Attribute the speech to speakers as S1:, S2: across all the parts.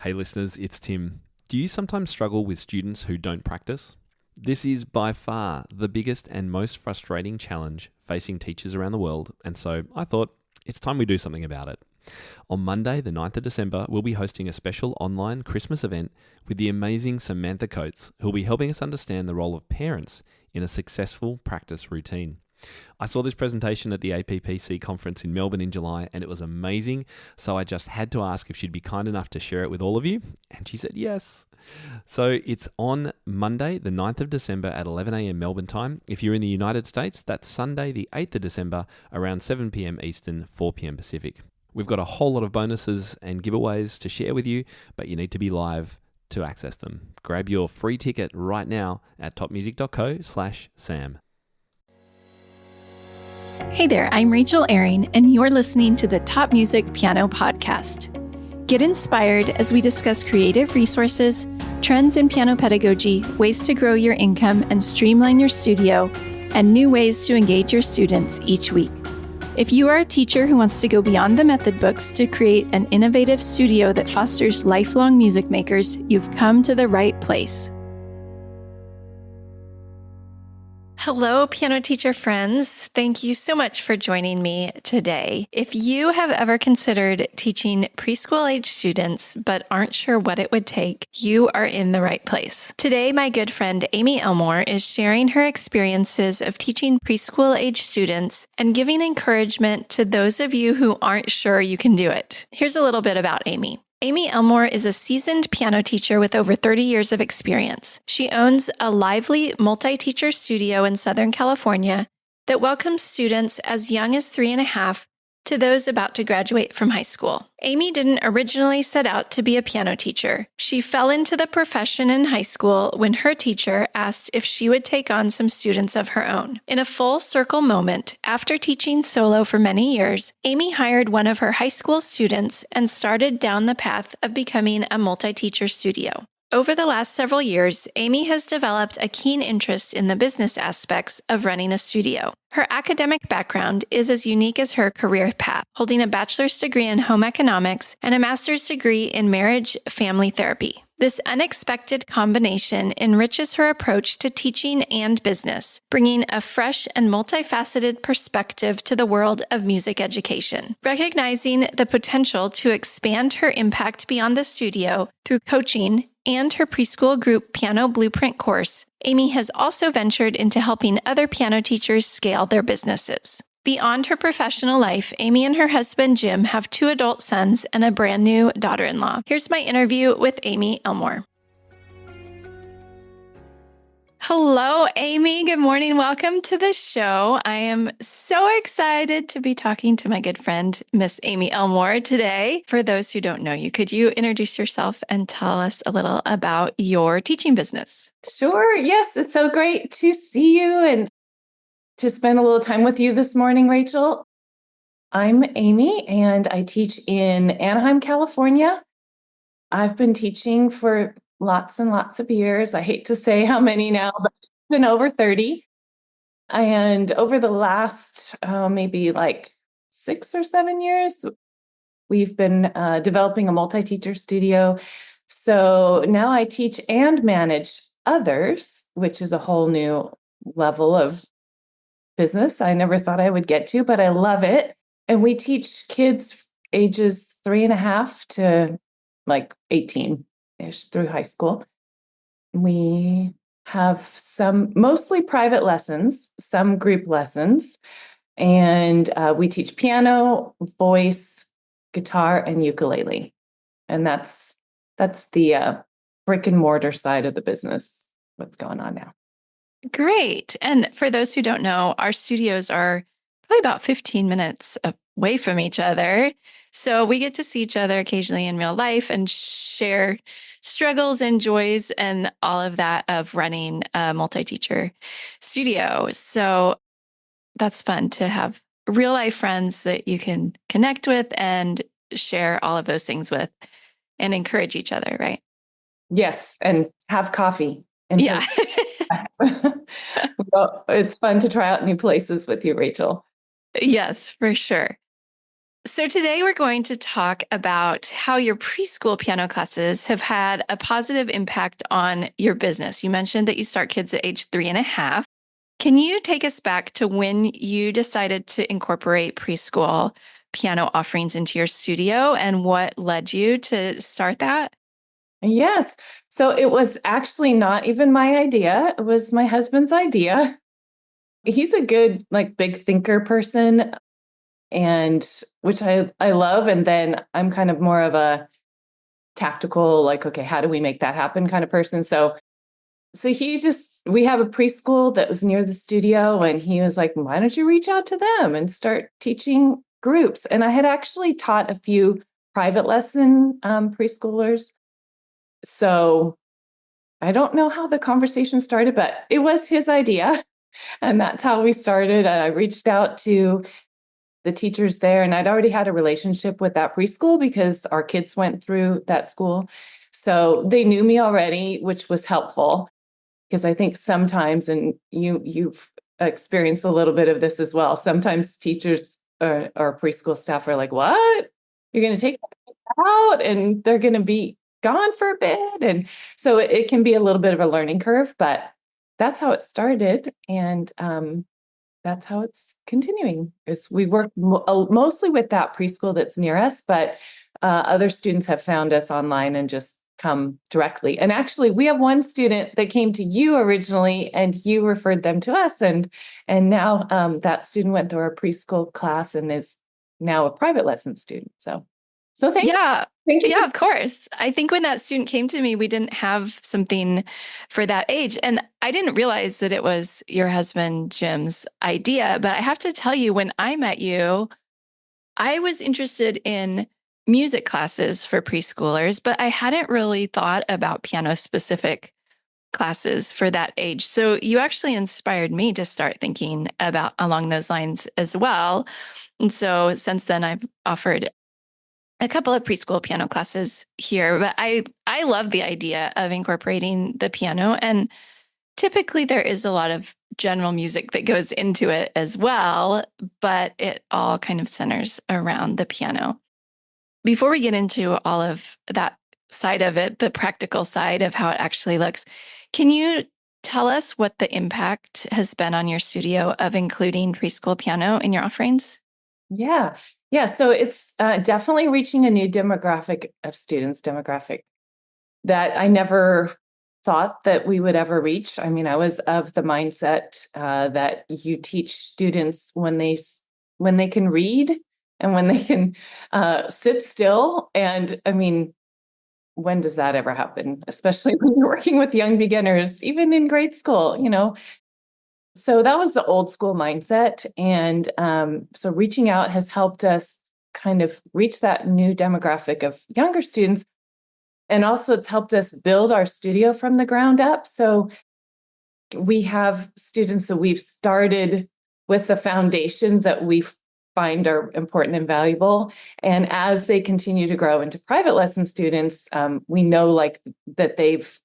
S1: Hey listeners, it's Tim. Do you sometimes struggle with students who don't practice? This is by far the biggest and most frustrating challenge facing teachers around the world, and so I thought it's time we do something about it. On Monday, the 9th of December, we'll be hosting a special online Christmas event with the amazing Samantha Coates, who'll be helping us understand the role of parents in a successful practice routine. I saw this presentation at the APPC conference in Melbourne in July, and it was amazing, so I just had to ask if she'd be kind enough to share it with all of you, and she said yes. So it's on Monday, the 9th of December at 11 a.m. Melbourne time. If you're in the United States, that's Sunday, the 8th of December, around 7 p.m. Eastern, 4 p.m. Pacific. We've got a whole lot of bonuses and giveaways to share with you, but you need to be live to access them. Grab your free ticket right now at topmusic.co/Sam.
S2: Hey there, I'm Rachel Ehring, and you're listening to the Top Music Piano Podcast. Get inspired as we discuss creative resources, trends in piano pedagogy, ways to grow your income and streamline your studio, and new ways to engage your students each week. If you are a teacher who wants to go beyond the method books to create an innovative studio that fosters lifelong music makers, you've come to the right place. Hello, piano teacher friends. Thank you so much for joining me today. If you have ever considered teaching preschool age students but aren't sure what it would take, you are in the right place. Today, my good friend Amy Elmore is sharing her experiences of teaching preschool age students and giving encouragement to those of you who aren't sure you can do it. Here's a little bit about Amy. Amy Elmore is a seasoned piano teacher with over 30 years of experience. She owns a lively multi-teacher studio in Southern California that welcomes students as young as 3.5 to those about to graduate from high school. Amy didn't originally set out to be a piano teacher. She fell into the profession in high school when her teacher asked if she would take on some students of her own. In a full circle moment, after teaching solo for many years, Amy hired one of her high school students and started down the path of becoming a multi-teacher studio. Over the last several years, Amy has developed a keen interest in the business aspects of running a studio. Her academic background is as unique as her career path, holding a bachelor's degree in home economics and a master's degree in marriage family therapy. This unexpected combination enriches her approach to teaching and business, bringing a fresh and multifaceted perspective to the world of music education. Recognizing the potential to expand her impact beyond the studio through coaching and her preschool group Piano Blueprint course, Amy has also ventured into helping other piano teachers scale their businesses. Beyond her professional life, Amy and her husband Jim have 2 adult sons and a brand new daughter-in-law. Here's my interview with Amy Elmore. Hello, Amy. Good morning. Welcome to the show. I am so excited to be talking to my good friend, Miss Amy Elmore, today. For those who don't know you, could you introduce yourself and tell us a little about your teaching business?
S3: Sure. Yes. It's so great to see you and to spend a little time with you this morning, Rachel. I'm Amy, and I teach in Anaheim, California. I've been teaching for lots and lots of years. I hate to say how many now, but it's been over 30. And over the last maybe like 6 or 7 years, we've been developing a multi-teacher studio. So now I teach and manage others, which is a whole new level of business I never thought I would get to, but I love it. And we teach kids ages 3.5 to like 18-ish through high school. We have some mostly private lessons, some group lessons, and we teach piano, voice, guitar, and ukulele. And that's the brick and mortar side of the business, what's going on now.
S2: Great. And for those who don't know, our studios are probably about 15 minutes away from each other. So we get to see each other occasionally in real life and share struggles and joys and all of that of running a multi-teacher studio. So that's fun to have real life friends that you can connect with and share all of those things with and encourage each other, right?
S3: Yes. And have coffee. And
S2: yeah.
S3: Well, it's fun to try out new places with you, Rachel.
S2: Yes, for sure. So today we're going to talk about how your preschool piano classes have had a positive impact on your business. You mentioned that you start kids at age 3.5. Can you take us back to when you decided to incorporate preschool piano offerings into your studio and what led you to start that?
S3: Yes. So it was actually not even my idea. It was my husband's idea. He's a good, like, big thinker person, and which I love. And then I'm kind of more of a tactical, like, okay, how do we make that happen kind of person. So we have a preschool that was near the studio, and he was like, why don't you reach out to them and start teaching groups? And I had actually taught a few private lesson preschoolers. So I don't know how the conversation started, but it was his idea. And that's how we started. And I reached out to the teachers there, and I'd already had a relationship with that preschool because our kids went through that school. So they knew me already, which was helpful because I think sometimes, and you've experienced a little bit of this as well, sometimes teachers or preschool staff are like, what? You're going to take out and they're going to be gone for a bit. And so it can be a little bit of a learning curve, but that's how it started. And that's how it's continuing. Is we work mostly with that preschool that's near us, but other students have found us online and just come directly. And actually, we have one student that came to you originally, and you referred them to us, and now that student went through our preschool class and is now a private lesson student. So
S2: Yeah.
S3: thank you for.
S2: Yeah, of course. I think when that student came to me, we didn't have something for that age. And I didn't realize that it was your husband, Jim's idea. But I have to tell you, when I met you, I was interested in music classes for preschoolers, but I hadn't really thought about piano specific classes for that age. So you actually inspired me to start thinking about along those lines as well. And so since then, I've offered a couple of preschool piano classes here, but I love the idea of incorporating the piano. And typically there is a lot of general music that goes into it as well, but it all kind of centers around the piano. Before we get into all of that side of it, the practical side of how it actually looks, can you tell us what the impact has been on your studio of including preschool piano in your offerings?
S3: Yeah. Yeah. So it's definitely reaching a new demographic of students, demographic that I never thought that we would ever reach. I mean, I was of the mindset that you teach students when they can read and when they can sit still. And I mean, when does that ever happen? Especially when you're working with young beginners, even in grade school, you know. So that was the old school mindset. And so reaching out has helped us kind of reach that new demographic of younger students. And also, it's helped us build our studio from the ground up. So we have students that we've started with the foundations that we find are important and valuable. And as they continue to grow into private lesson students, we know like that they've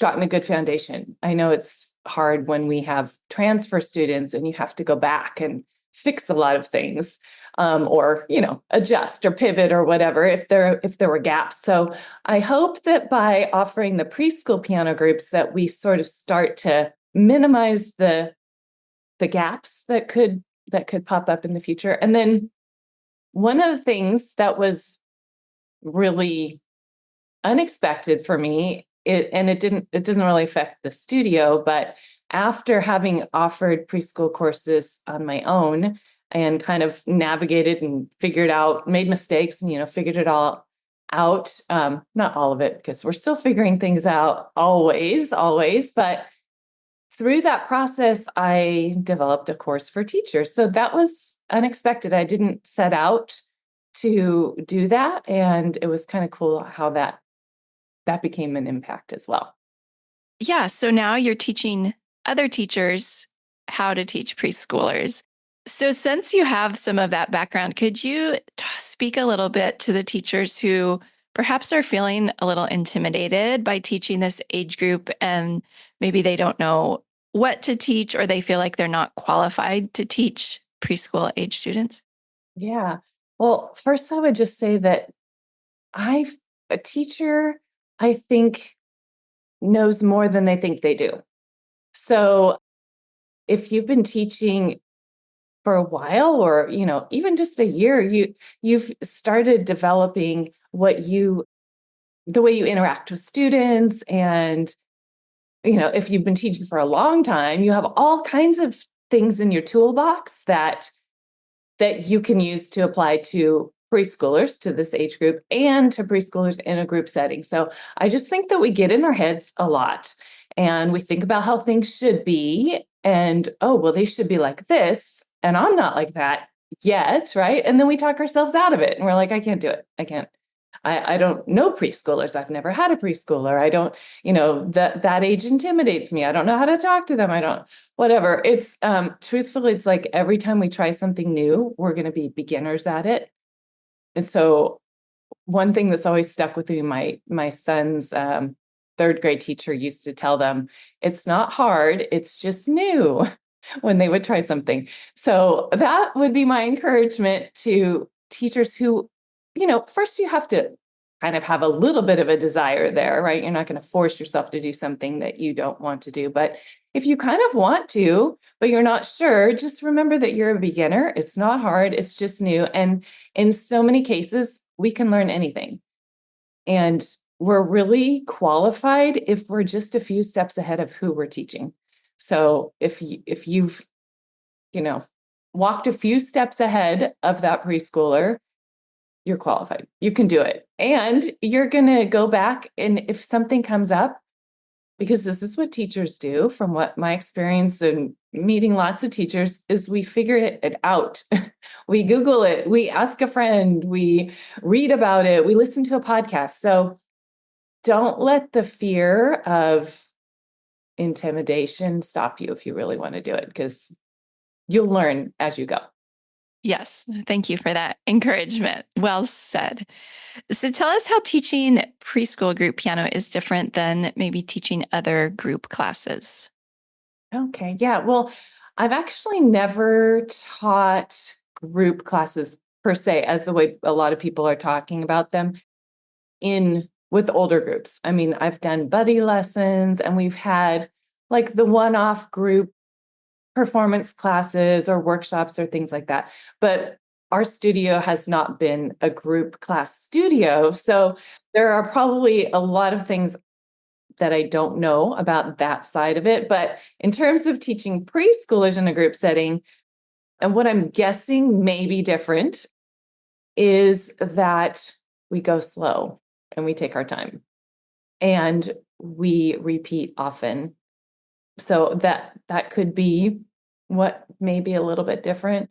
S3: gotten a good foundation. I know it's hard when we have transfer students and you have to go back and fix a lot of things, or adjust or pivot or whatever if there were gaps. So I hope that by offering the preschool piano groups that we sort of start to minimize the gaps that could pop up in the future. And then one of the things that was really unexpected for me, it doesn't really affect the studio, but after having offered preschool courses on my own and kind of navigated and figured out, made mistakes and figured it all out, not all of it because we're still figuring things out always, but through that process, I developed a course for teachers. So that was unexpected. I didn't set out to do that, and it was kind of cool how that became an impact as well.
S2: Yeah. So now you're teaching other teachers how to teach preschoolers. So, since you have some of that background, could you speak a little bit to the teachers who perhaps are feeling a little intimidated by teaching this age group and maybe they don't know what to teach or they feel like they're not qualified to teach preschool age students?
S3: Yeah. Well, first I would just say that I a teacher, I think, knows more than they think they do. So if you've been teaching for a while or, even just a year, you've started developing the way you interact with students. And, if you've been teaching for a long time, you have all kinds of things in your toolbox that you can use to apply to preschoolers, to this age group, and to preschoolers in a group setting. So I just think that we get in our heads a lot and we think about how things should be. And, oh, well, they should be like this. And I'm not like that yet. Right. And then we talk ourselves out of it. And we're like, I can't do it. I can't. I don't know preschoolers. I've never had a preschooler. I don't, that age intimidates me. I don't know how to talk to them. I don't, whatever. It's truthfully, it's like every time we try something new, we're going to be beginners at it. And so one thing that's always stuck with me, my son's third grade teacher used to tell them, it's not hard, it's just new when they would try something. So that would be my encouragement to teachers who, first you have to kind of have a little bit of a desire there, right? You're not going to force yourself to do something that you don't want to do. But if you kind of want to, but you're not sure, just remember that you're a beginner. It's not hard. It's just new. And in so many cases, we can learn anything. And we're really qualified if we're just a few steps ahead of who we're teaching. So if you've, walked a few steps ahead of that preschooler, you're qualified. You can do it. And you're going to go back. And if something comes up, because this is what teachers do, from what my experience and meeting lots of teachers, is we figure it out. We Google it, we ask a friend, we read about it, we listen to a podcast. So don't let the fear of intimidation stop you if you really want to do it, because you'll learn as you go.
S2: Yes. Thank you for that encouragement. Well said. So tell us how teaching preschool group piano is different than maybe teaching other group classes.
S3: Okay. Yeah. Well, I've actually never taught group classes per se, as the way a lot of people are talking about them in with older groups. I mean, I've done buddy lessons and we've had like the one-off group performance classes or workshops or things like that. But our studio has not been a group class studio. So there are probably a lot of things that I don't know about that side of it. But in terms of teaching preschoolers in a group setting, and what I'm guessing may be different is that we go slow and we take our time and we repeat often. So that could be what may be a little bit different.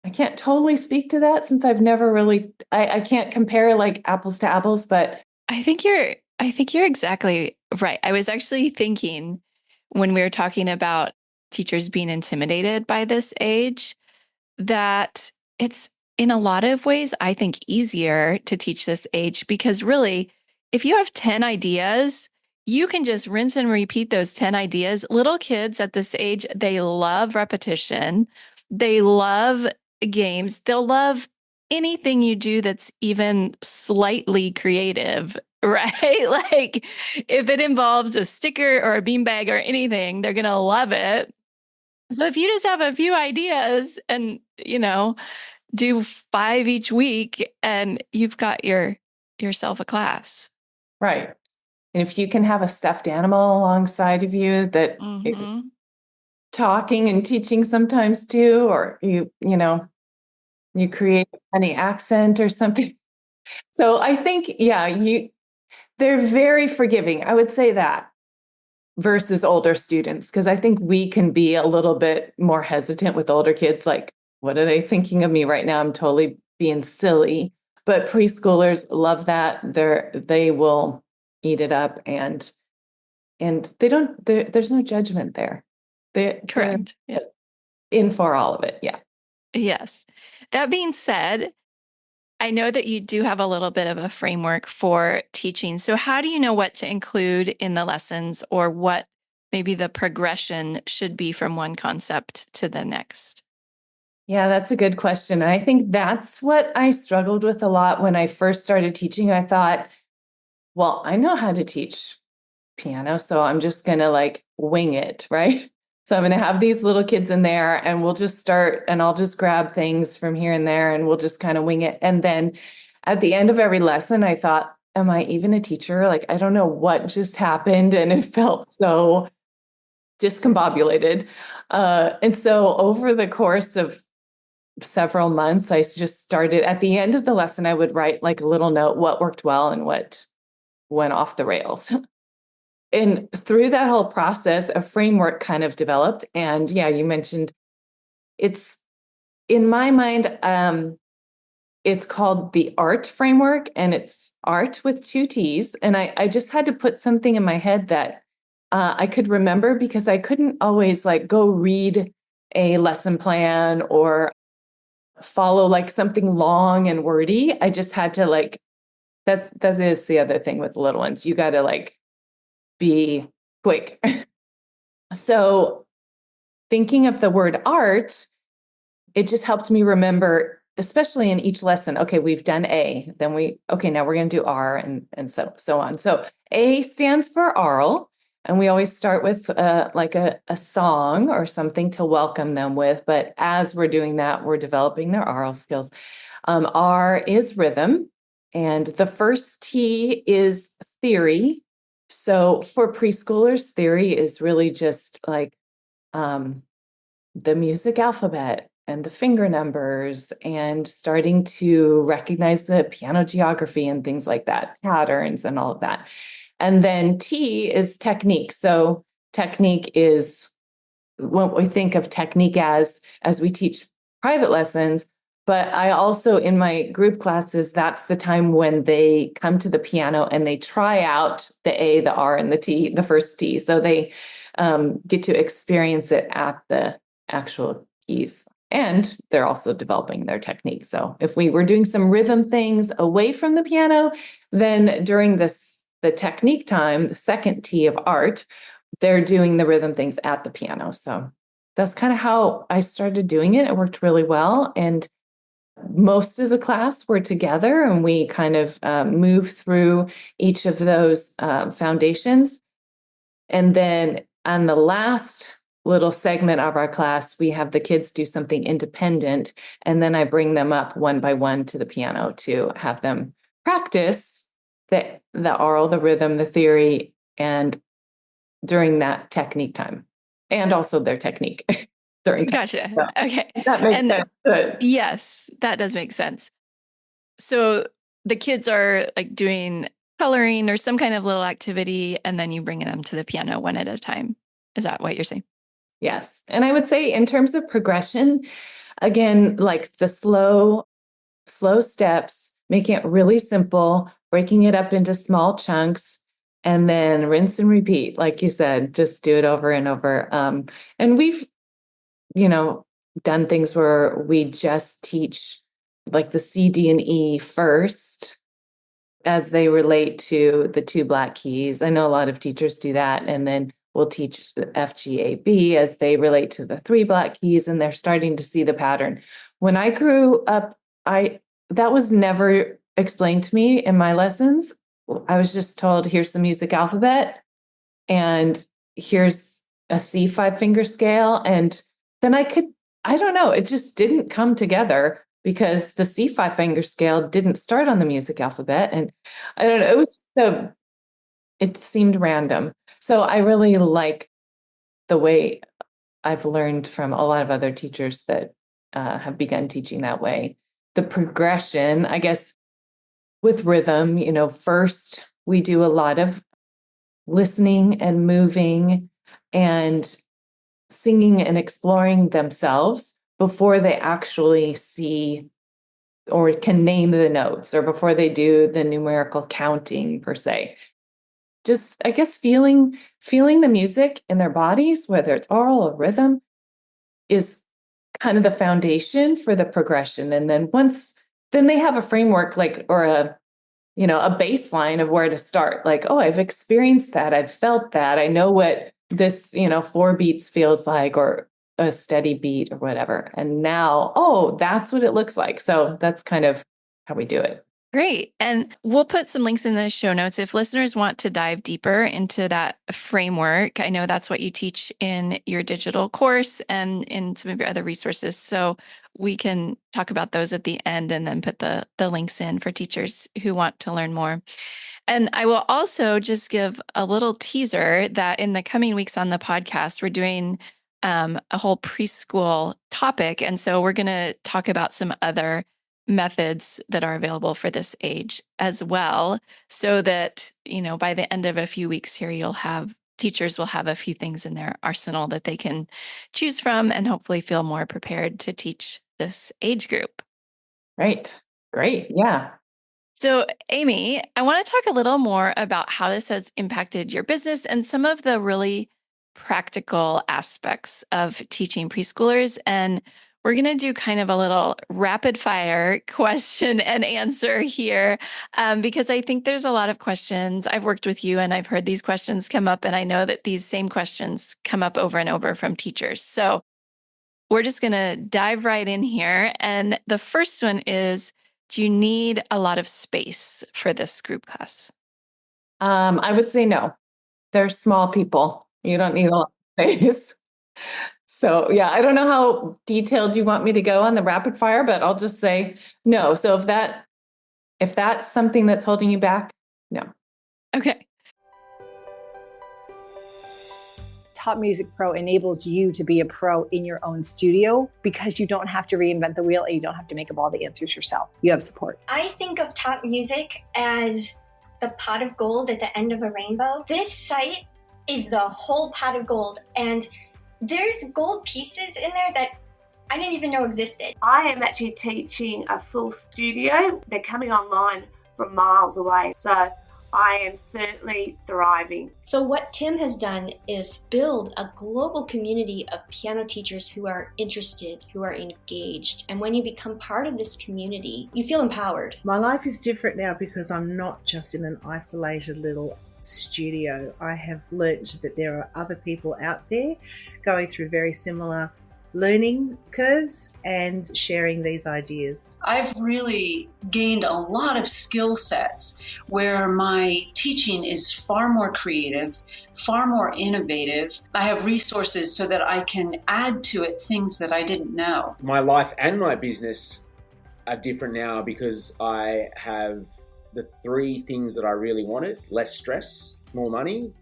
S3: I can't totally speak to that since I've never really, I can't compare like apples to apples, but
S2: I think you're exactly right. I was actually thinking when we were talking about teachers being intimidated by this age, that it's in a lot of ways, I think, easier to teach this age because really, if you have 10 ideas, you can just rinse and repeat those 10 ideas. Little kids at this age, they love repetition. They love games. They'll love anything you do that's even slightly creative, right? Like if it involves a sticker or a beanbag or anything, they're going to love it. So if you just have a few ideas and, do 5 each week and you've got yourself a class.
S3: right. And if you can have a stuffed animal alongside of you that is
S2: Mm-hmm.
S3: talking and teaching sometimes too, or you create a funny accent or something. So I think, yeah, they're very forgiving. I would say that versus older students, because I think we can be a little bit more hesitant with older kids. Like, what are they thinking of me right now? I'm totally being silly. But preschoolers love that. They will eat it up and they don't, there's no judgment there. They're
S2: Correct. Yeah.
S3: in for all of it. Yeah.
S2: Yes. That being said, I know that you do have a little bit of a framework for teaching. So how do you know what to include in the lessons or what maybe the progression should be from one concept to the next?
S3: Yeah, that's a good question. And I think that's what I struggled with a lot when I first started teaching. I thought, well, I know how to teach piano, so I'm just going to like wing it, right? So I'm going to have these little kids in there and we'll just start and I'll just grab things from here and there and we'll just kind of wing it. And then at the end of every lesson, I thought, am I even a teacher? Like, I don't know what just happened. And it felt so discombobulated. And so over the course of several months, I just started at the end of the lesson, I would write like a little note, what worked well and what went off the rails. And through that whole process, a framework kind of developed. And yeah, you mentioned it's in my mind, it's called the ART framework, and it's art with two T's. And I just had to put something in my head that I could remember because I couldn't always like go read a lesson plan or follow like something long and wordy. I just had to like, that is the other thing with little ones. You got to like be quick. So thinking of the word art, it just helped me remember, especially in each lesson, okay, we've done A, then okay, now we're going to do R and so on. So A stands for aural. And we always start with like a song or something to welcome them with. But as we're doing that, we're developing their aural skills. R is rhythm. And the first T is theory. So for preschoolers, theory is really just like the music alphabet and the finger numbers and starting to recognize the piano geography and things like that, patterns and all of that. And then T is technique. So technique is what we think of technique as we teach private lessons. But I also, in my group classes, that's the time when they come to the piano and they try out the A, the R, and the T, the first T. So they get to experience it at the actual keys. And they're also developing their technique. So if we were doing some rhythm things away from the piano, then during the technique time, the second T of art, they're doing the rhythm things at the piano. So that's kind of how I started doing it. It worked really well. And most of the class were together and we kind of moved through each of those foundations. And then on the last little segment of our class, we have the kids do something independent. And then I bring them up one by one to the piano to have them practice the aural, the rhythm, the theory, and during that technique time, and also their technique during time.
S2: Gotcha.
S3: So,
S2: Okay.
S3: that makes
S2: And
S3: sense.
S2: yes, that does make sense. So the kids are like doing coloring or some kind of little activity, and then you bring them to the piano one at a time. Is that what you're saying?
S3: Yes. And I would say in terms of progression, again, like the slow steps, making it really simple, breaking it up into small chunks, and then rinse and repeat. Like you said, just do it over and over. And we've, done things where we just teach like the C, D, and E first as they relate to the two black keys. I know a lot of teachers do that. And then we'll teach F, G, A, B as they relate to the three black keys, and they're starting to see the pattern. When I grew up, that was never explained to me in my lessons. I was just told, here's the music alphabet, and here's a C 5-finger scale. And then I don't know, it just didn't come together because the C 5-finger scale didn't start on the music alphabet. And I don't know, it seemed random. So I really like the way I've learned from a lot of other teachers that have begun teaching that way. The progression, I guess, with rhythm, first we do a lot of listening and moving and singing and exploring themselves before they actually see or can name the notes or before they do the numerical counting per se. Just, I guess, feeling the music in their bodies, whether it's aural or rhythm, is kind of the foundation for the progression. And then then they have a framework or a baseline of where to start. Like, oh, I've experienced that. I've felt that. I know what this, 4 beats feels like, or a steady beat or whatever. And now, oh, that's what it looks like. So that's kind of how we do it.
S2: Great. And we'll put some links in the show notes if listeners want to dive deeper into that framework. I know that's what you teach in your digital course and in some of your other resources. So we can talk about those at the end and then put the links in for teachers who want to learn more. And I will also just give a little teaser that in the coming weeks on the podcast, we're doing a whole preschool topic. And so we're going to talk about some other methods that are available for this age as well, so that, by the end of a few weeks here, teachers will have a few things in their arsenal that they can choose from and hopefully feel more prepared to teach this age group.
S3: Right. Great. Yeah.
S2: So, Amy, I want to talk a little more about how this has impacted your business and some of the really practical aspects of teaching preschoolers. And we're going to do kind of a little rapid fire question and answer here, because I think there's a lot of questions. I've worked with you and I've heard these questions come up, and I know that these same questions come up over and over from teachers. So we're just going to dive right in here. And the first one is, do you need a lot of space for this group class?
S3: I would say no. They're small people. You don't need a lot of space. So yeah, I don't know how detailed you want me to go on the rapid fire, but I'll just say no. So if that's something that's holding you back, no.
S2: Okay.
S4: Top Music Pro enables you to be a pro in your own studio because you don't have to reinvent the wheel and you don't have to make up all the answers yourself. You have support.
S5: I think of Top Music as the pot of gold at the end of a rainbow. This site is the whole pot of gold, and there's gold pieces in there that I didn't even know existed.
S6: I am actually teaching a full studio. They're coming online from miles away. So I am certainly thriving.
S7: So what Tim has done is build a global community of piano teachers who are interested, who are engaged. And when you become part of this community, you feel empowered.
S8: My life is different now because I'm not just in an isolated little studio. I have learnt that there are other people out there going through very similar learning curves and sharing these ideas.
S9: I've really gained a lot of skill sets where my teaching is far more creative, far more innovative. I have resources so that I can add to it things that I didn't know.
S10: My life and my business are different now because I have the three things that I really wanted: less stress, more money,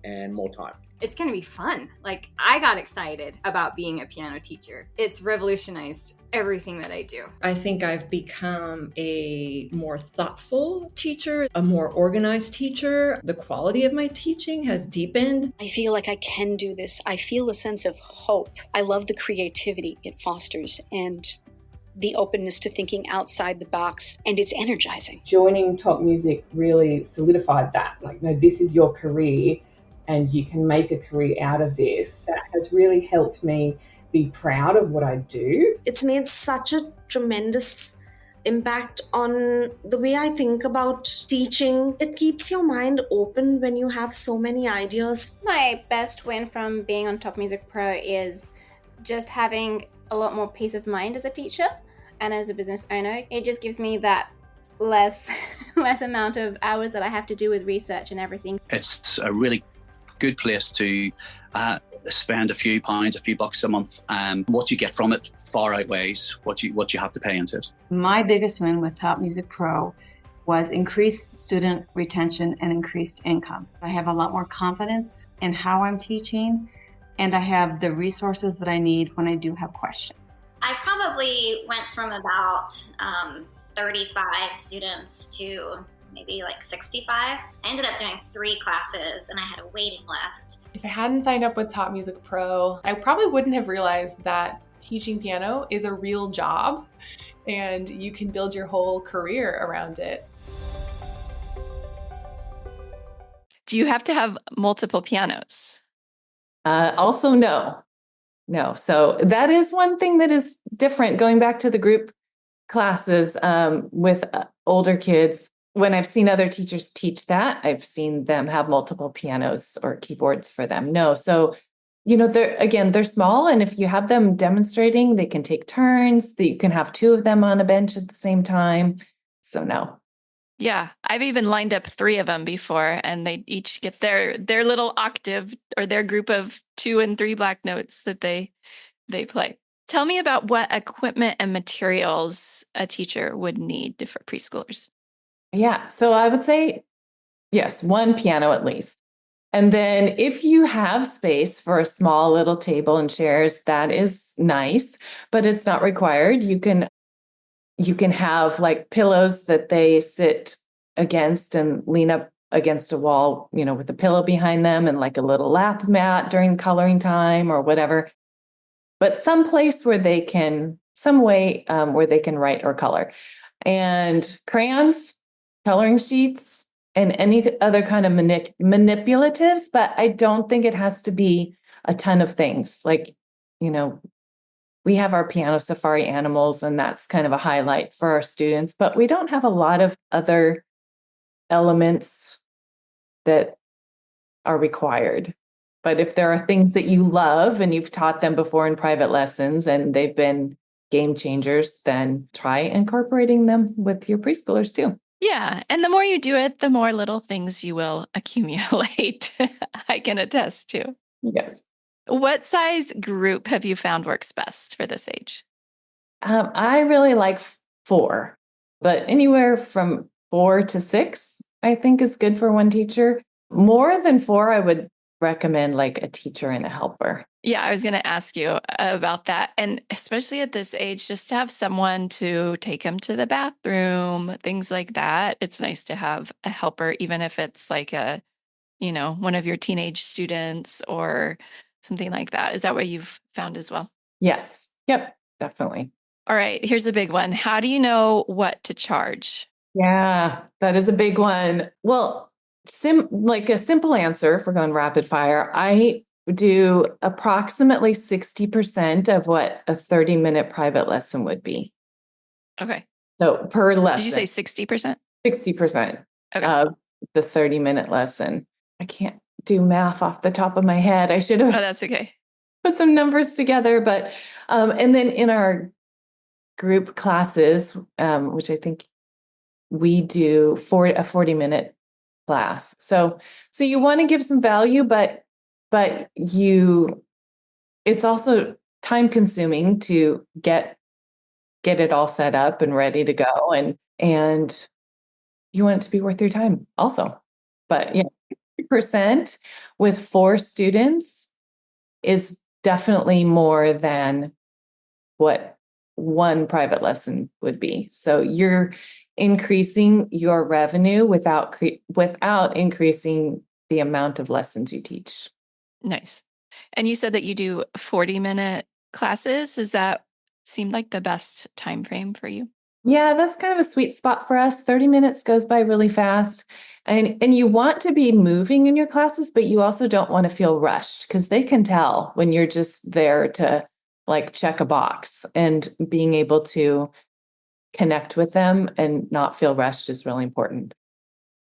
S10: and more time.
S11: It's going to be fun. Like, I got excited about being a piano teacher. It's revolutionized everything that I do.
S12: I think I've become a more thoughtful teacher, a more organized teacher. The quality of my teaching has deepened.
S13: I feel like I can do this. I feel a sense of hope. I love the creativity it fosters and the openness to thinking outside the box, and it's energizing.
S14: Joining Top Music really solidified that. Like, no, this is your career and you can make a career out of this. That has really helped me be proud of what I do.
S15: It's made such a tremendous impact on the way I think about teaching. It keeps your mind open when you have so many ideas.
S16: My best win from being on Top Music Pro is just having a lot more peace of mind as a teacher and as a business owner. It just gives me that less amount of hours that I have to do with research and everything.
S17: It's a really good place to spend a few pounds, a few bucks a month. What you get from it far outweighs what you have to pay into it.
S18: My biggest win with Top Music Pro was increased student retention and increased income. I have a lot more confidence in how I'm teaching, and I have the resources that I need when I do have questions.
S19: I probably went from about 35 students to maybe like 65. I ended up doing 3 classes and I had a waiting list.
S20: If I hadn't signed up with Top Music Pro, I probably wouldn't have realized that teaching piano is a real job and you can build your whole career around it.
S2: Do you have to have multiple pianos?
S3: Also, no. So that is one thing that is different going back to the group classes with older kids. When I've seen other teachers teach that, I've seen them have multiple pianos or keyboards for them. No. So they're small. And if you have them demonstrating, they can take turns, that you can have two of them on a bench at the same time. So no.
S2: Yeah, I've even lined up 3 of them before, and they each get their little octave or their group of 2 and 3 black notes that they play. Tell me about what equipment and materials a teacher would need for preschoolers.
S3: Yeah, so I would say yes, 1 piano at least. And then if you have space for a small little table and chairs, that is nice, but it's not required. You can have like pillows that they sit against and lean up against a wall, with a pillow behind them, and like a little lap mat during coloring time or whatever. But some way where they can write or color. And crayons, coloring sheets, and any other kind of manipulatives, but I don't think it has to be a ton of things. Like, we have our piano safari animals, and that's kind of a highlight for our students, but we don't have a lot of other elements that are required. But if there are things that you love and you've taught them before in private lessons and they've been game changers, then try incorporating them with your preschoolers too.
S2: Yeah, and the more you do it, the more little things you will accumulate. I can attest to.
S3: Yes.
S2: What size group have you found works best for this age?
S3: I really like 4, but anywhere from 4 to 6, I think is good for one teacher. More than 4, I would recommend like a teacher and a helper.
S2: Yeah, I was going to ask you about that. And especially at this age, just to have someone to take them to the bathroom, things like that. It's nice to have a helper, even if it's like one of your teenage students or something like that. Is that what you've found as well?
S3: Yes. Yep, definitely.
S2: All right, here's a big one. How do you know what to charge?
S3: Yeah, that is a big one. Well, like a simple answer for going rapid fire, I do approximately 60% of what a 30-minute private lesson would be.
S2: Okay.
S3: So per lesson.
S2: Did you say 60%?
S3: 60% of the 30-minute lesson. I can't do math off the top of my head. I should have.
S2: Oh, that's okay.
S3: Put some numbers together, but and then in our group classes, which I think we do a 40-minute class. So you want to give some value, but it's also time consuming to get it all set up and ready to go, and you want it to be worth your time also. But yeah, 50% with 4 students is definitely more than what one private lesson would be. So you're increasing your revenue without increasing the amount of lessons you teach.
S2: Nice. And you said that you do 40-minute classes. Does that seem like the best time frame for you?
S3: Yeah, that's kind of a sweet spot for us. 30 minutes goes by really fast. And you want to be moving in your classes, but you also don't want to feel rushed, because they can tell when you're just there to like check a box, and being able to connect with them and not feel rushed is really important.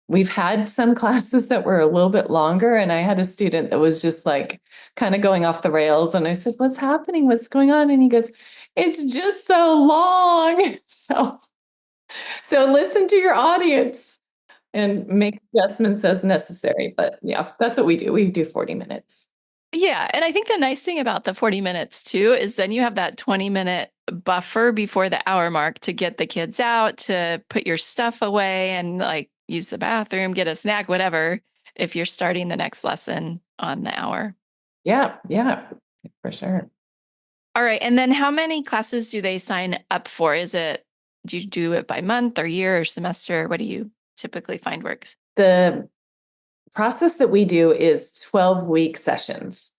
S3: We've had some classes that were a little bit longer, and I had a student that was just like kind of going off the rails. And I said, "What's happening? What's going on?" And he goes, "It's just so long." So listen to your audience and make adjustments as necessary. But yeah, that's what we do. We do 40 minutes.
S2: Yeah. And I think the nice thing about the 40 minutes too is then you have that 20-minute buffer before the hour mark to get the kids out, to put your stuff away and like use the bathroom, get a snack, whatever, if you're starting the next lesson on the hour.
S3: Yeah, for sure.
S2: All right. And then how many classes do they sign up for? Do you do it by month or year or semester? What do you typically find works?
S3: The process that we do is 12-week sessions.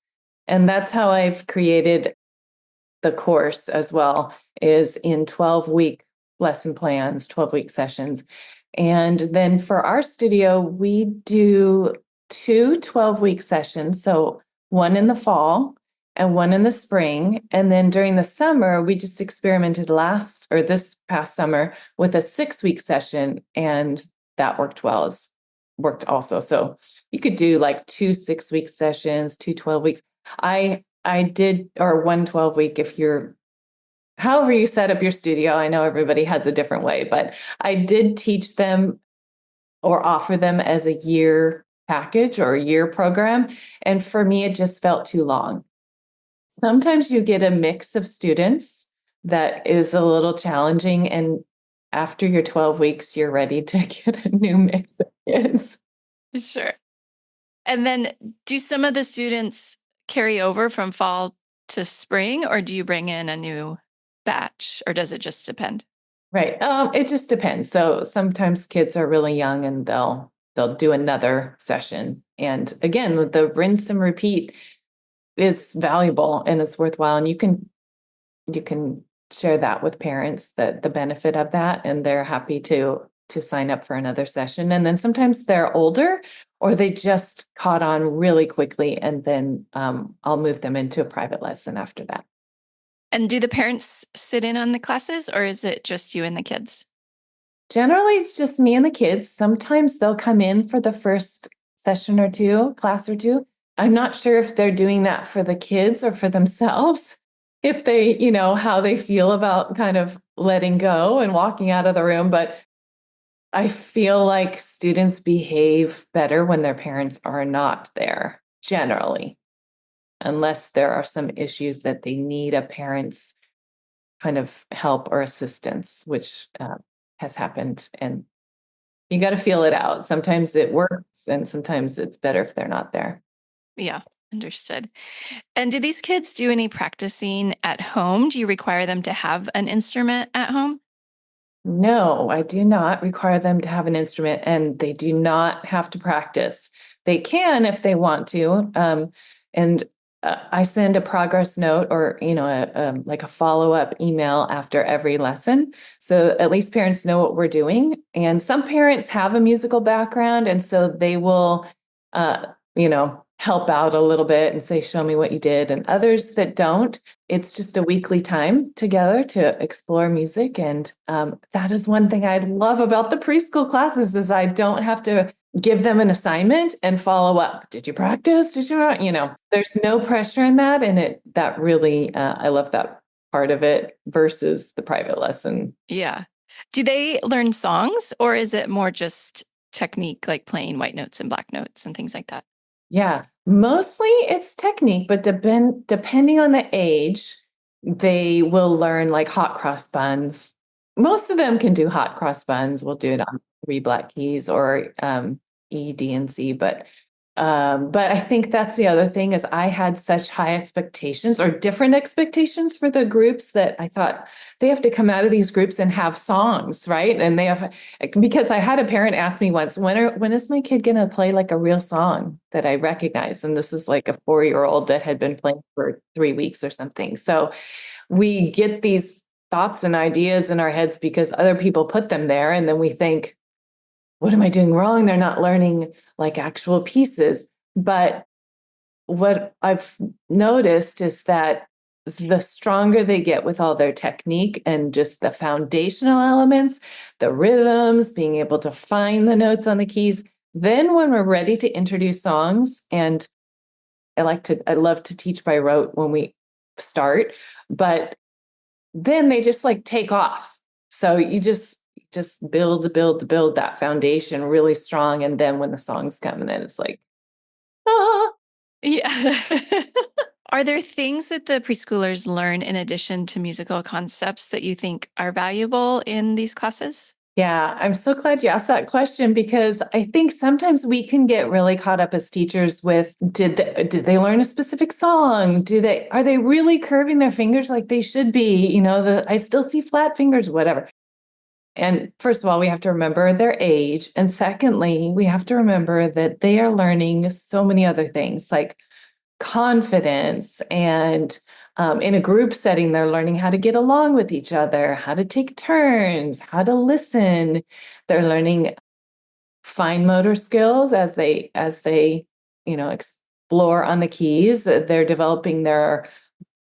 S3: And that's how I've created the course as well, is in 12-week lesson plans, 12-week sessions. And then for our studio, we do 2 12-week sessions. So one in the fall and one in the spring. And then during the summer, we just experimented this past summer with a 6-week session, and that worked also. So you could do like 2 6-week sessions, 2 12 weeks. I did, or 1 12-week, if you're, however you set up your studio. I know everybody has a different way, but I did teach them or offer them as a year package or a year program. And for me, it just felt too long. Sometimes you get a mix of students that is a little challenging. And after your 12 weeks, you're ready to get a new mix of kids.
S2: Sure. And then do some of the students carry over from fall to spring, or do you bring in a new batch, or does it just depend?
S3: Right. It just depends. So sometimes kids are really young and they'll do another session. And again, the rinse and repeat is valuable and it's worthwhile. And you can share that with parents, that the benefit of that, and they're happy to sign up for another session. And then sometimes they're older or they just caught on really quickly, and then I'll move them into a private lesson after that.
S2: And do the parents sit in on the classes, or is it just you and the kids?
S3: Generally, it's just me and the kids. Sometimes they'll come in for the first session or two, class or two. I'm not sure if they're doing that for the kids or for themselves, if they, how they feel about kind of letting go and walking out of the room. But I feel like students behave better when their parents are not there, generally, unless there are some issues that they need a parent's kind of help or assistance, which has happened. And you got to feel it out. Sometimes it works and sometimes it's better if they're not there.
S2: Yeah, understood. And do these kids do any practicing at home? Do you require them to have an instrument at home?
S3: No, I do not require them to have an instrument, and they do not have to practice. They can if they want to. And I send a progress note or, like a follow-up email after every lesson. So at least parents know what we're doing. And some parents have a musical background, and so they will, help out a little bit and say, show me what you did. And others that don't, it's just a weekly time together to explore music. And that is one thing I love about the preschool classes is I don't have to give them an assignment and follow up. Did you practice? Did you, there's no pressure in that. And that really, I love that part of it versus the private lesson.
S2: Yeah. Do they learn songs, or is it more just technique, like playing white notes and black notes and things like that?
S3: Yeah, mostly it's technique, but depending on the age, they will learn like hot cross buns. Most of them can do hot cross buns. We'll do it on 3 black keys or E, D, and C. But I think that's the other thing is I had such high expectations or different expectations for the groups that I thought they have to come out of these groups and have songs, right? And because I had a parent ask me once, when is my kid going to play like a real song that I recognize? And this is like a 4-year-old that had been playing for 3 weeks or something. So we get these thoughts and ideas in our heads because other people put them there. And then we think, what am I doing wrong? They're not learning like actual pieces. But what I've noticed is that the stronger they get with all their technique and just the foundational elements, the rhythms, being able to find the notes on the keys, then when we're ready to introduce songs, and I love to teach by rote when we start, but then they just like take off. So you just build that foundation really strong. And then when the songs come, and then it's like,
S2: yeah. Are there things that the preschoolers learn in addition to musical concepts that you think are valuable in these classes?
S3: Yeah, I'm so glad you asked that question because I think sometimes we can get really caught up as teachers with, did they learn a specific song? Are they really curving their fingers like they should be? I still see flat fingers, whatever. And first of all, we have to remember their age. And secondly, we have to remember that they are learning so many other things like confidence. And in a group setting, they're learning how to get along with each other, how to take turns, how to listen. They're learning fine motor skills as they explore on the keys. They're developing their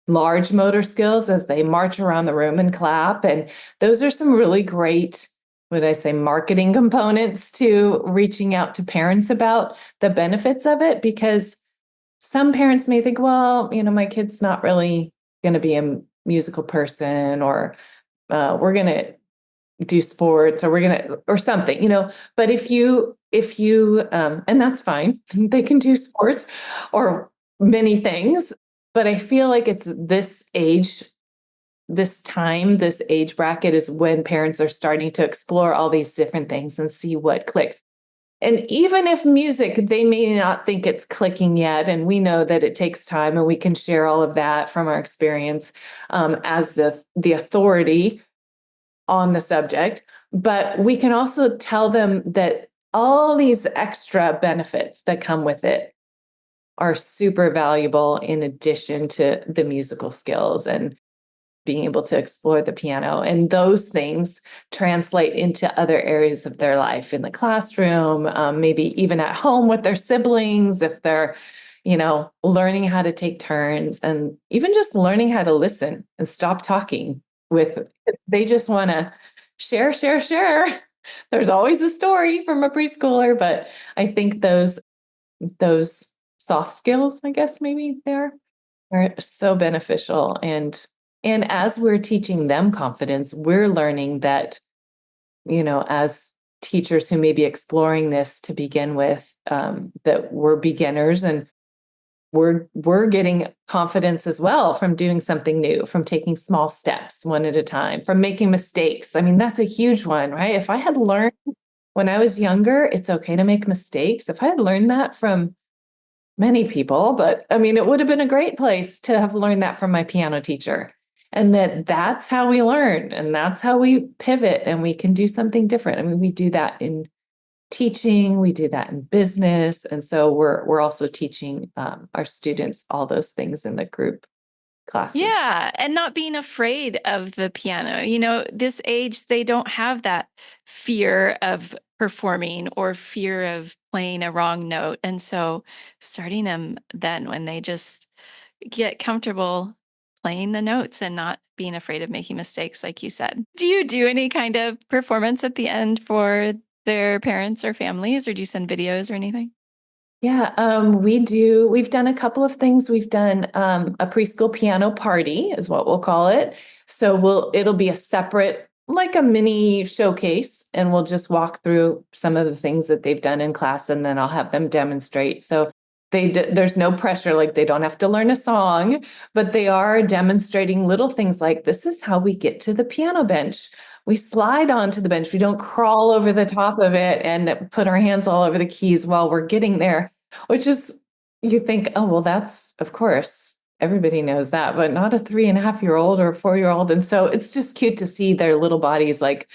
S3: large motor skills as they march around the room and clap. And those are some really great, marketing components to reaching out to parents about the benefits of it, because some parents may think, well, my kid's not really going to be a musical person, or we're going to do sports, or we're going to, or something, but if you, and that's fine, they can do sports or many things, but I feel like it's this age, this age bracket is when parents are starting to explore all these different things and see what clicks. And even if music, they may not think it's clicking yet. And we know that it takes time, and we can share all of that from our experience as the authority on the subject. But we can also tell them that all these extra benefits that come with it are super valuable in addition to the musical skills and being able to explore the piano. And those things translate into other areas of their life, in the classroom, maybe even at home with their siblings, if they're, learning how to take turns, and even just learning how to listen and stop talking they just want to share. There's always a story from a preschooler, but I think those soft skills, I guess maybe are so beneficial. And as we're teaching them confidence, we're learning that, as teachers who may be exploring this to begin with, that we're beginners, and we're getting confidence as well from doing something new, from taking small steps one at a time, from making mistakes. I mean, that's a huge one, right? If I had learned when I was younger, it's okay to make mistakes. If I had learned that from many people, but I mean, it would have been a great place to have learned that from my piano teacher. And that's how we learn, and that's how we pivot, and we can do something different. I mean, we do that in teaching, we do that in business. And so we're also teaching our students all those things in the group classes.
S2: Yeah. And not being afraid of the piano. This age, they don't have that fear of performing or fear of playing a wrong note. And so starting them then, when they just get comfortable playing the notes and not being afraid of making mistakes, like you said. Do you do any kind of performance at the end for their parents or families, or do you send videos or anything?
S3: Yeah, we do. We've done a couple of things. We've done a preschool piano party, is what we'll call it. So it'll be a separate, like a mini showcase, and we'll just walk through some of the things that they've done in class, and then I'll have them demonstrate. So there's no pressure, like they don't have to learn a song, but they are demonstrating little things like, this is how we get to the piano bench. We slide onto the bench. We don't crawl over the top of it and put our hands all over the keys while we're getting there, which is, you think, oh, well, that's, of course, everybody knows that, but not a 3.5-year-old or a 4-year-old. And so it's just cute to see their little bodies, like,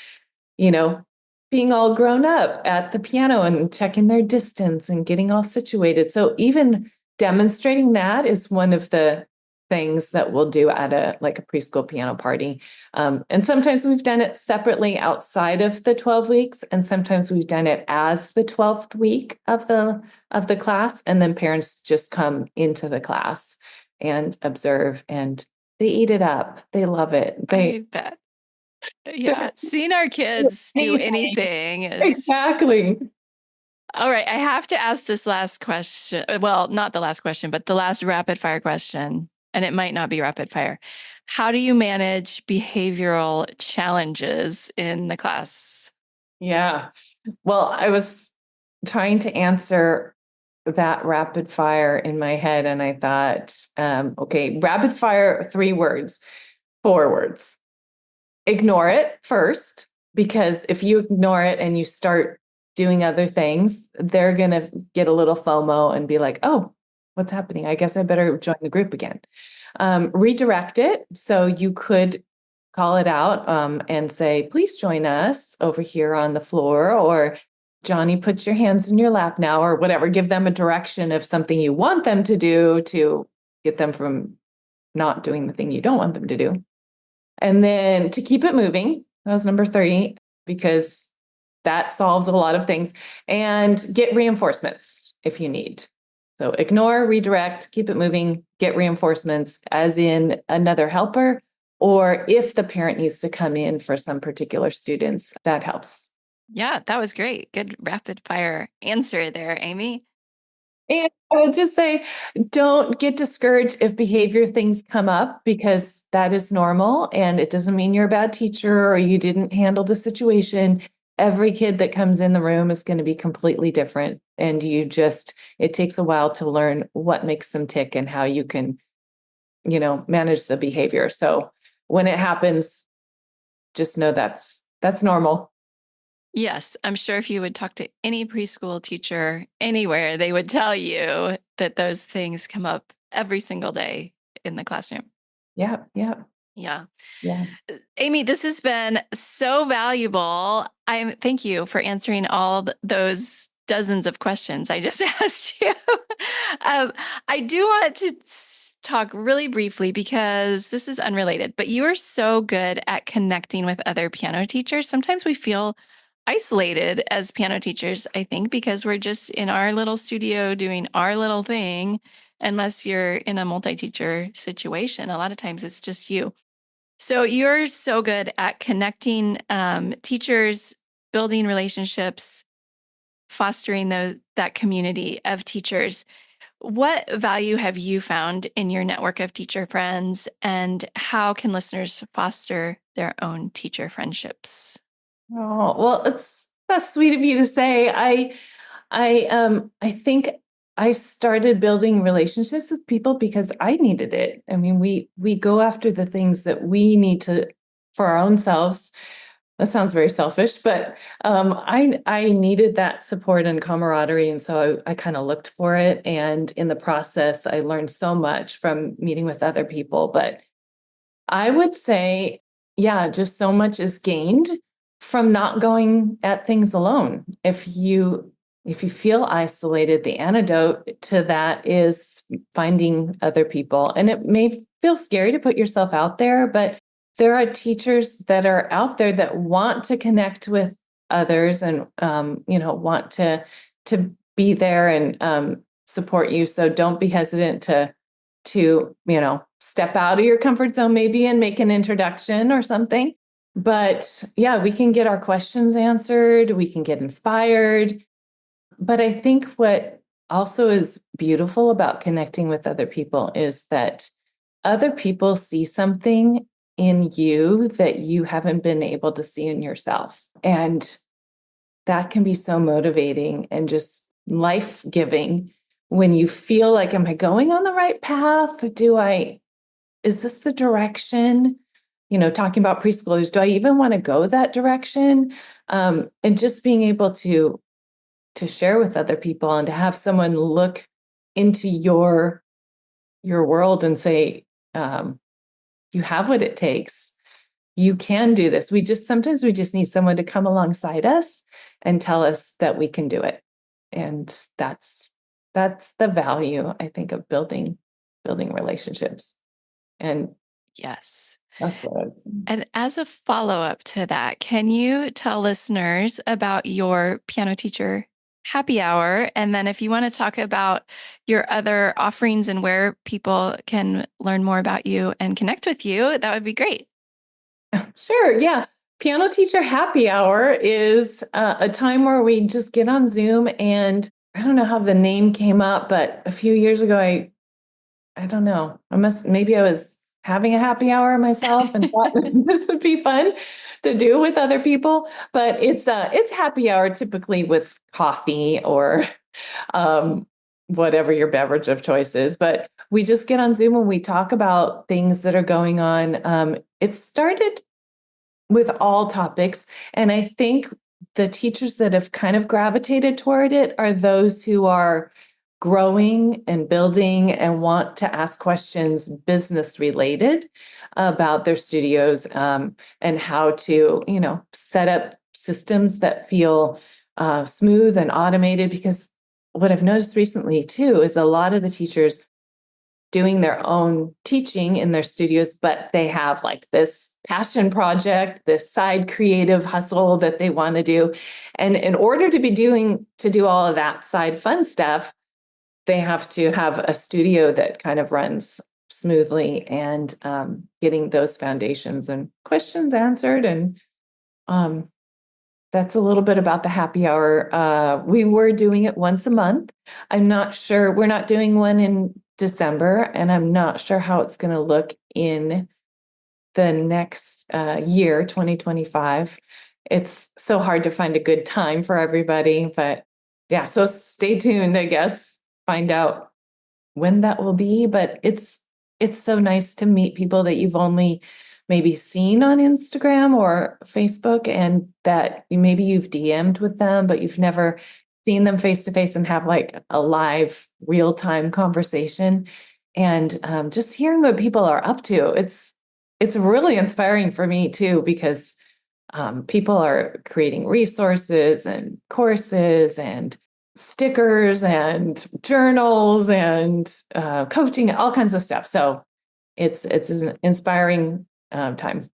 S3: being all grown up at the piano and checking their distance and getting all situated. So even demonstrating that is one of the things that we'll do at a preschool piano party. And sometimes we've done it separately outside of the 12 weeks. And sometimes we've done it as the 12th week of the class. And then parents just come into the class and observe, and they eat it up. They love it.
S2: I bet. Yeah. Seeing our kids do anything is...
S3: Exactly.
S2: All right. I have to ask this last question. Well, not the last question, but the last rapid fire question. And it might not be rapid fire. How do you manage behavioral challenges in the class?
S3: Yeah. Well, I was trying to answer that rapid fire in my head, and I thought, okay, rapid fire, 4 words. Ignore it first, because if you ignore it and you start doing other things, they're going to get a little FOMO and be like, oh, what's happening? I guess I better join the group again. Redirect it. So you could call it out and say, please join us over here on the floor, or Johnny, put your hands in your lap now, or whatever. Give them a direction of something you want them to do to get them from not doing the thing you don't want them to do. And then to keep it moving, that was number 3, because that solves a lot of things. And get reinforcements if you need. So ignore, redirect, keep it moving, get reinforcements, as in another helper, or if the parent needs to come in for some particular students, that helps.
S2: Yeah, that was great. Good rapid fire answer there, Amy.
S3: And I would just say, don't get discouraged if behavior things come up, because that is normal and it doesn't mean you're a bad teacher or you didn't handle the situation. Every kid that comes in the room is going to be completely different. And it takes a while to learn what makes them tick and how you can, manage the behavior. So when it happens, just know that's normal.
S2: Yes, I'm sure if you would talk to any preschool teacher anywhere, they would tell you that those things come up every single day in the classroom.
S3: Yeah.
S2: Yeah.
S3: Yeah.
S2: Amy, this has been so valuable. Thank you for answering all those dozens of questions I just asked you. I do want to talk really briefly, because this is unrelated, but you are so good at connecting with other piano teachers. Sometimes we feel isolated as piano teachers, I think, because we're just in our little studio doing our little thing, unless you're in a multi-teacher situation. A lot of times it's just you. So you're so good at connecting teachers, building relationships, fostering that community of teachers. What value have you found in your network of teacher friends, and how can listeners foster their own teacher friendships?
S3: Oh, well, that's sweet of you to say. I think I started building relationships with people because I needed it. I mean, we go after the things that we need to for our own selves. That sounds very selfish, but I needed that support and camaraderie, and so I kind of looked for it. And in the process, I learned so much from meeting with other people. But I would say, yeah, just so much is gained from not going at things alone. If you feel isolated, the antidote to that is finding other people. And it may feel scary to put yourself out there, but there are teachers that are out there that want to connect with others and want to be there and support you. So don't be hesitant to step out of your comfort zone maybe and make an introduction or something. But yeah, we can get our questions answered, we can get inspired. But I think what also is beautiful about connecting with other people is that other people see something in you that you haven't been able to see in yourself. And that can be so motivating and just life-giving when you feel like, am I going on the right path? Is this the direction? Talking about preschoolers, do I even want to go that direction? And just being able to share with other people and to have someone look into your world and say, you have what it takes. You can do this. Sometimes we just need someone to come alongside us and tell us that we can do it. And that's the value, I think, of building relationships. And
S2: yes,
S3: that's what I would say.
S2: And as a follow-up to that, can you tell listeners about your piano teacher happy hour? And then if you want to talk about your other offerings and where people can learn more about you and connect with you, that would be great.
S3: Sure. Yeah. Piano teacher happy hour is a time where we just get on Zoom, and I don't know how the name came up, but a few years ago, I don't know. Maybe I was having a happy hour myself and thought this would be fun to do with other people. But it's happy hour typically with coffee or whatever your beverage of choice is. But we just get on Zoom and we talk about things that are going on. It started with all topics, and I think the teachers that have kind of gravitated toward it are those who are growing and building and want to ask questions business related about their studios, and how to set up systems that feel smooth and automated. Because what I've noticed recently too is a lot of the teachers doing their own teaching in their studios, but they have like this passion project, this side creative hustle that they want to do. And in order to do all of that side fun stuff, they have to have a studio that kind of runs smoothly, and getting those foundations and questions answered. And that's a little bit about the happy hour. We were doing it once a month. I'm not sure. We're not doing one in December, and I'm not sure how it's going to look in the next year, 2025. It's so hard to find a good time for everybody, but yeah, so stay tuned, I guess, find out when that will be. But it's so nice to meet people that you've only maybe seen on Instagram or Facebook, and that maybe you've DM'd with them, but you've never seen them face to face and have like a live real-time conversation. And just hearing what people are up to, it's really inspiring for me too, because people are creating resources and courses and stickers and journals and coaching, all kinds of stuff. So it's an inspiring time.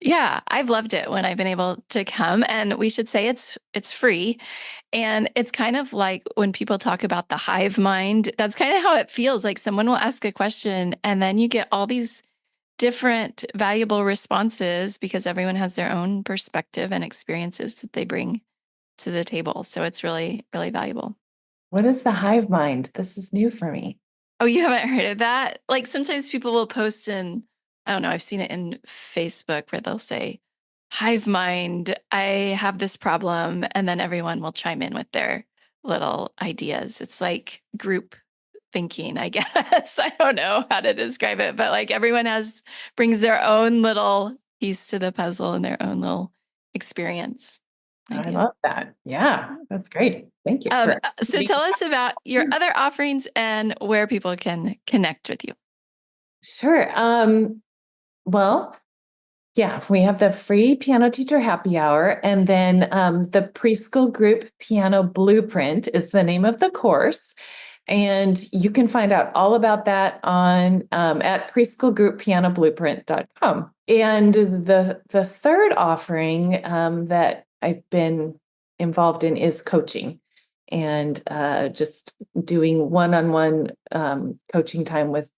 S2: Yeah, I've loved it when I've been able to come, and we should say it's free. And it's kind of like when people talk about the hive mind, that's kind of how it feels. Like someone will ask a question and then you get all these different valuable responses because everyone has their own perspective and experiences that they bring to the table. So it's really, really valuable.
S3: What is the hive mind? This is new for me.
S2: Oh, you haven't heard of that? Like sometimes people will post in, I don't know, I've seen it in Facebook where they'll say, hive mind, I have this problem. And then everyone will chime in with their little ideas. It's like group thinking, I guess. I don't know how to describe it, but like everyone brings their own little piece to the puzzle and their own little experience.
S3: I love that. Yeah, that's great. Thank you.
S2: So tell us about your other offerings and where people can connect with you.
S3: Sure. Well, yeah, we have the free piano teacher happy hour, and then the preschool group piano blueprint is the name of the course. And you can find out all about that on at preschoolgrouppianoblueprint.com. And the third offering that I've been involved in is coaching, and just doing one-on-one coaching time with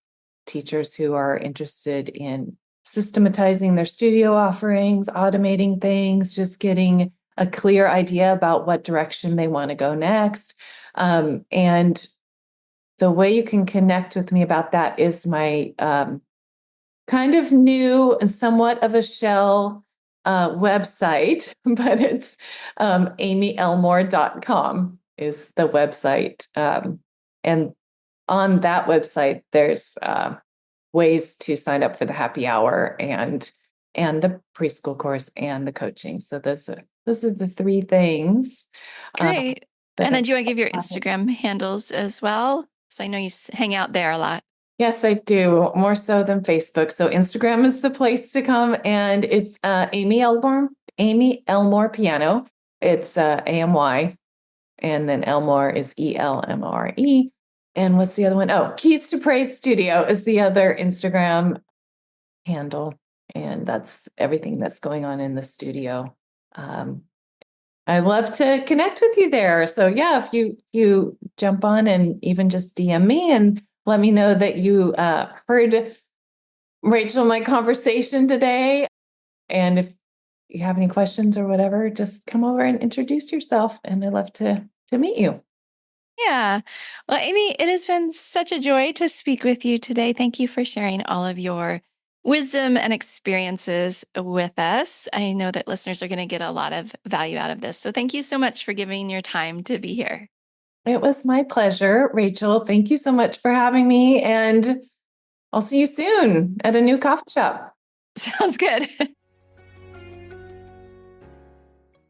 S3: teachers who are interested in systematizing their studio offerings, automating things, just getting a clear idea about what direction they want to go next. And the way you can connect with me about that is my kind of new and somewhat of a shell website, but it's amyelmore.com is the website. And on that website, there's ways to sign up for the happy hour and the preschool course and the coaching. So those are the three things.
S2: Great. And then do you want to give your Instagram handles as well? So I know you hang out there a lot.
S3: Yes, I do, more so than Facebook. So Instagram is the place to come, and it's Amy Elmore Piano. It's AMY, and then Elmore is ELMRE. And what's the other one? Oh, Keys to Praise Studio is the other Instagram handle, and that's everything that's going on in the studio. I love to connect with you there. So yeah, if you jump on and even just DM me and let me know that you heard Rachel, my conversation today. And if you have any questions or whatever, just come over and introduce yourself. And I'd love to meet you.
S2: Yeah. Well, Amy, it has been such a joy to speak with you today. Thank you for sharing all of your wisdom and experiences with us. I know that listeners are going to get a lot of value out of this. So thank you so much for giving your time to be here.
S3: It was my pleasure, Rachel. Thank you so much for having me. And I'll see you soon at a new coffee shop.
S2: Sounds good.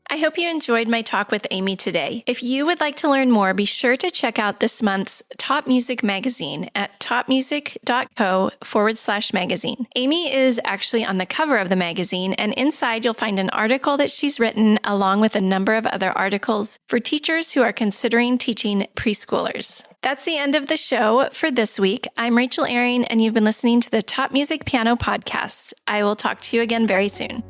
S2: I hope you enjoyed my talk with Amy today. If you would like to learn more, be sure to check out this month's Top Music magazine at topmusic.co/magazine. Amy is actually on the cover of the magazine, and inside you'll find an article that she's written along with a number of other articles for teachers who are considering teaching preschoolers. That's the end of the show for this week. I'm Rachel Ehring, and you've been listening to the Top Music Piano Podcast. I will talk to you again very soon.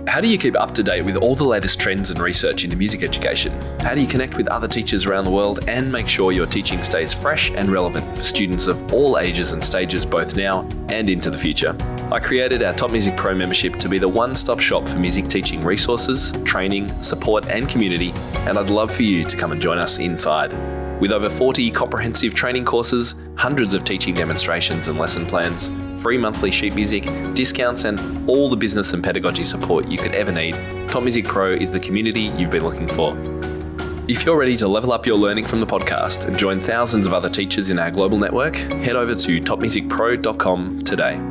S1: How do you keep up to date with all the latest trends and research into music education? How do you connect with other teachers around the world and make sure your teaching stays fresh and relevant for students of all ages and stages both now and into the future? I created our Top Music Pro membership to be the one-stop shop for music teaching resources, training, support and community, and I'd love for you to come and join us inside. With over 40 comprehensive training courses, hundreds of teaching demonstrations and lesson plans, free monthly sheet music, discounts and all the business and pedagogy support you could ever need, Top Music Pro is the community you've been looking for. If you're ready to level up your learning from the podcast and join thousands of other teachers in our global network, head over to topmusicpro.com today.